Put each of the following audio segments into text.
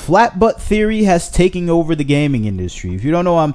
Flat butt theory has taken over the gaming industry. If you don't know what I'm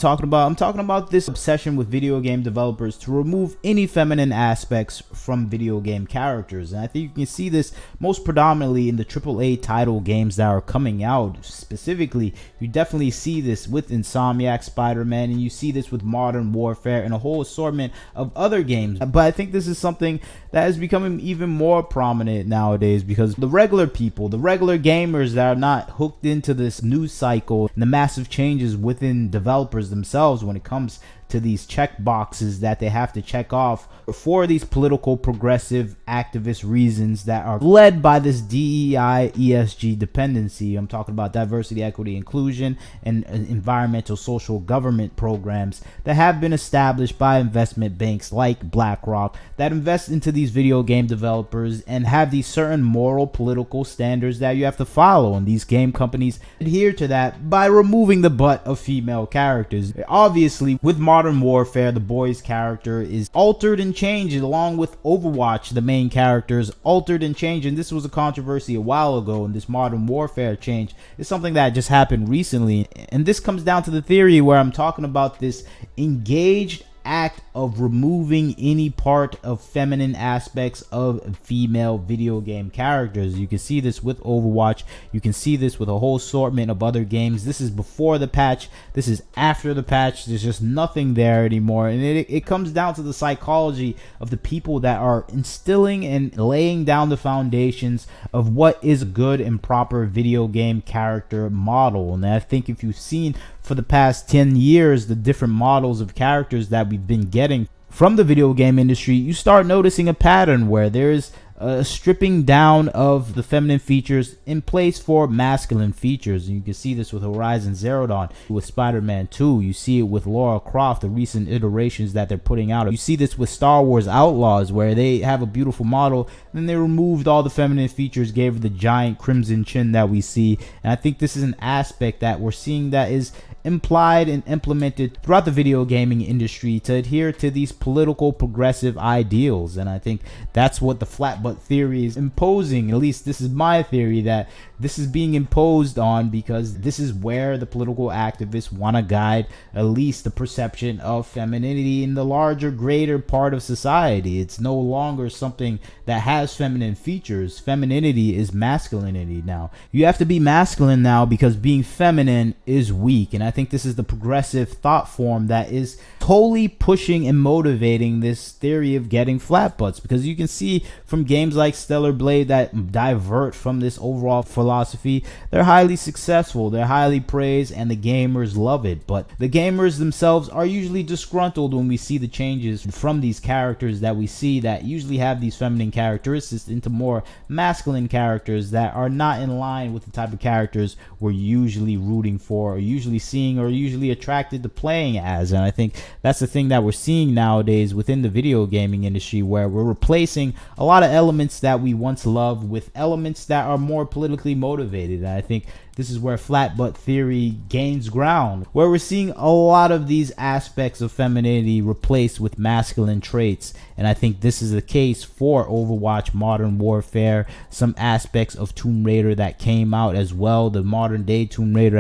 talking about this obsession with video game developers to remove any feminine aspects from video game characters. And I think you can see this most predominantly in the AAA title games that are coming out. Specifically, you definitely see this with Insomniac Spider-Man, and you see this with Modern Warfare and a whole assortment of other games. But I think this is something that is becoming even more prominent nowadays, because the regular people, the regular gamers that are not hooked into this news cycle and the massive changes within developers themselves when it comes to these check boxes that they have to check off for these political progressive activist reasons that are led by this DEI ESG dependency. I'm talking about diversity, equity, inclusion, and environmental social government programs that have been established by investment banks like BlackRock that invest into these video game developers and have these certain moral political standards that you have to follow, and these game companies adhere to that by removing the butt of female characters. Obviously, with Modern Warfare, the boy's character is altered and changed, along with Overwatch, the main character is altered and changed, and this was a controversy a while ago, and this Modern Warfare change is something that just happened recently. And this comes down to the theory where I'm talking about this engaged act of removing any part of feminine aspects of female video game characters. You can see this with Overwatch. You can see this with a whole assortment of other games. This is before the patch. This is after the patch. There's just nothing there anymore. And it comes down to the psychology of the people that are instilling and laying down the foundations of what is a good and proper video game character model. And I think if you've seen for the past 10 years the different models of characters that we've been getting from the video game industry, you start noticing a pattern where there's a stripping down of the feminine features in place for masculine features. And you can see this with Horizon Zero Dawn, with Spider-Man 2. You see it with Lara Croft, the recent iterations that they're putting out. You see this with Star Wars Outlaws, where they have a beautiful model, then they removed all the feminine features, gave her the giant crimson chin that we see. And I think this is an aspect that we're seeing that is implied and implemented throughout the video gaming industry to adhere to these political progressive ideals. And I think that's what the flat butt theory is imposing. At least this is my theory, that this is being imposed on because this is where the political activists want to guide at least the perception of femininity in the larger, greater part of society. It's no longer something that has feminine features. Femininity is masculinity now. You have to be masculine now because being feminine is weak. And I think this is the progressive thought form that is totally pushing and motivating this theory of getting flat butts, because you can see from games like Stellar Blade that divert from this overall philosophy, they're highly successful, they're highly praised, and the gamers love it. But the gamers themselves are usually disgruntled when we see the changes from these characters that we see that usually have these feminine characteristics into more masculine characters that are not in line with the type of characters we're usually rooting for, or usually seeing, or usually attracted to playing as. And I think that's the thing that we're seeing nowadays within the video gaming industry, where we're replacing a lot of elements that we once loved with elements that are more politically motivated. And I think this is where flat butt theory gains ground, where we're seeing a lot of these aspects of femininity replaced with masculine traits. And I think this is the case for Overwatch, Modern Warfare, some aspects of Tomb Raider that came out as well. The modern day Tomb Raider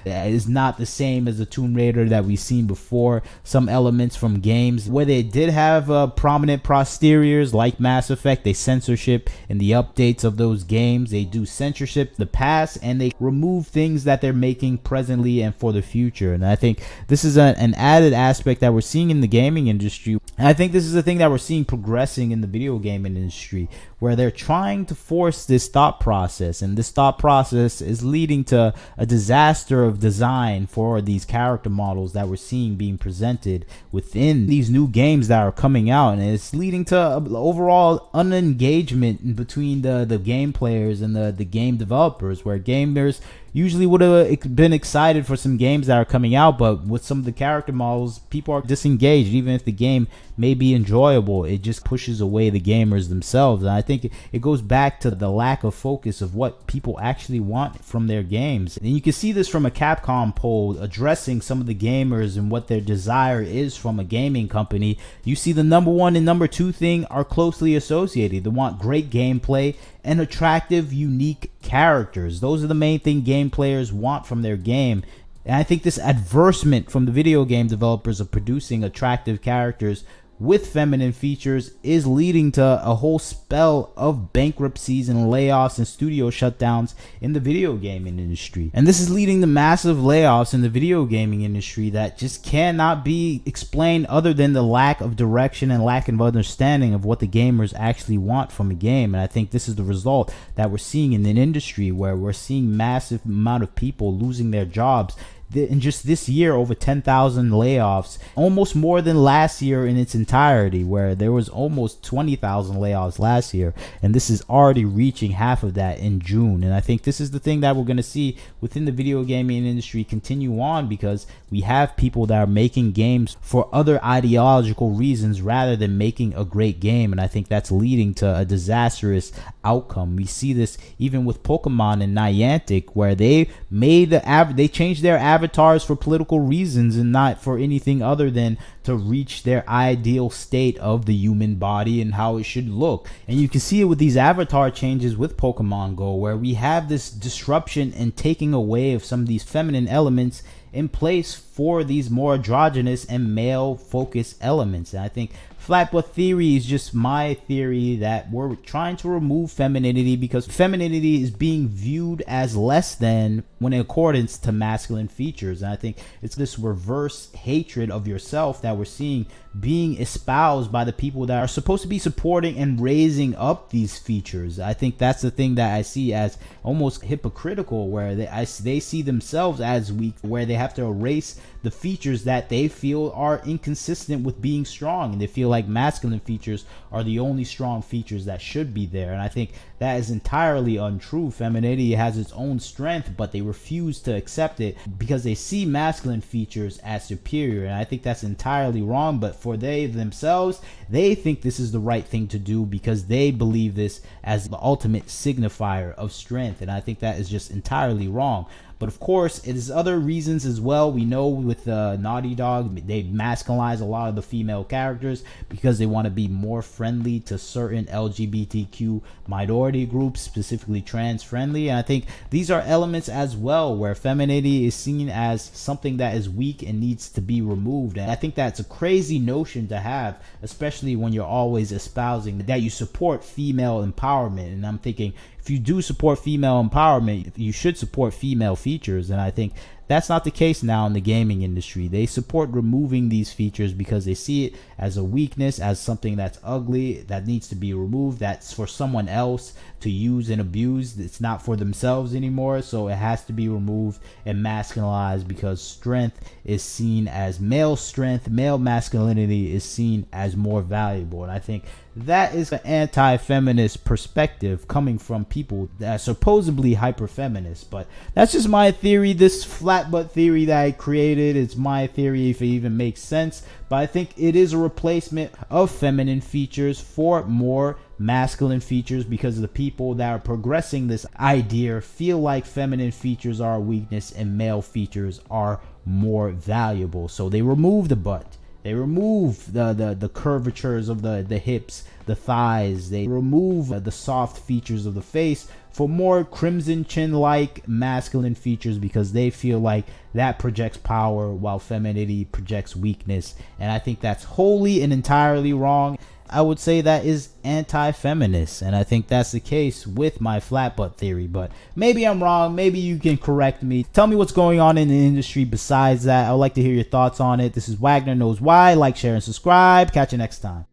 is not the same as the Tomb Raider that we've seen before. Some elements from games where they did have prominent posteriors like Mass Effect, they censorship in the updates of those games. They do censorship the past, and they remove things that they're making presently and for the future. And I think this is an added aspect that we're seeing in the gaming industry. And I think this is the thing that we're seeing progressing in the video gaming industry, where they're trying to force this thought process, and this thought process is leading to a disaster of design for these character models that we're seeing being presented within these new games that are coming out. And it's leading to overall unengagement between the game players and the game developers, where gamers usually would have been excited for some games that are coming out, but with some of the character models, people are disengaged. Even if the game may be enjoyable, it just pushes away the gamers themselves. And I think it goes back to the lack of focus of what people actually want from their games. And you can see this from a Capcom poll people addressing some of the gamers and what their desire is from a gaming company, you see the number one and number two thing are closely associated. They want great gameplay and attractive, unique characters. Those are the main thing game players want from their game. And I think this advertisement from the video game developers of producing attractive characters with feminine features is leading to a whole spell of bankruptcies and layoffs and studio shutdowns in the video gaming industry. And this is leading to massive layoffs in the video gaming industry that just cannot be explained other than the lack of direction and lack of understanding of what the gamers actually want from a game. And I think this is the result that we're seeing in an industry where we're seeing massive amount of people losing their jobs. In just this year, over 10,000 layoffs, almost more than last year in its entirety, where there was almost 20,000 layoffs last year, and this is already reaching half of that in June. And I think this is the thing that we're going to see within the video gaming industry continue on, because we have people that are making games for other ideological reasons rather than making a great game, and I think that's leading to a disastrous outcome. We see this even with Pokemon and Niantic, where they made they changed their avatars for political reasons and not for anything other than to reach their ideal state of the human body and how it should look. And you can see it with these avatar changes with Pokemon Go, where we have this disruption and taking away of some of these feminine elements in place for these more androgynous and male focused elements. And I think flat butt theory is just my theory that we're trying to remove femininity because femininity is being viewed as less than when in accordance to masculine features. And I think it's this reverse hatred of yourself that we're seeing being espoused by the people that are supposed to be supporting and raising up these features. I think that's the thing that I see as almost hypocritical, where they see themselves as weak, where they have to erase the features that they feel are inconsistent with being strong, and they feel like masculine features are the only strong features that should be there. And I think that is entirely untrue. Femininity has its own strength, but they refuse to accept it because they see masculine features as superior. And I think that's entirely wrong, but for they themselves, they think this is the right thing to do because they believe this as the ultimate signifier of strength. And I think that is just entirely wrong. But of course, it is other reasons as well. We know with Naughty Dog, they masculinize a lot of the female characters because they want to be more friendly to certain LGBTQ minority groups, specifically trans friendly. And I think these are elements as well where femininity is seen as something that is weak and needs to be removed. And I think that's a crazy notion to have, especially when you're always espousing that you support female empowerment. And I'm thinking, if you do support female empowerment, you should support female features. And I think that's not the case now in the gaming industry. They support removing these features because they see it as a weakness, as something that's ugly, that needs to be removed, that's for someone else to use and abuse. It's not for themselves anymore, so it has to be removed and masculinized because strength is seen as male strength, male masculinity is seen as more valuable. And I think that is an anti-feminist perspective coming from people that are supposedly hyper-feminist. But that's just my theory, this flat butt theory that I created. It's my theory if it even makes sense. But I think it is a replacement of feminine features for more masculine features because the people that are progressing this idea feel like feminine features are a weakness and male features are more valuable. So they remove the butt. They remove the curvatures of the hips, the thighs. They remove the soft features of the face for more crimson chin-like masculine features because they feel like that projects power while femininity projects weakness. And I think that's wholly and entirely wrong. I would say that is anti-feminist, and I think that's the case with my flat butt theory. But maybe I'm wrong. Maybe you can correct me. Tell me what's going on in the industry besides that. I would like to hear your thoughts on it. This is Wagner Knows Why. Like, share, and subscribe. Catch you next time.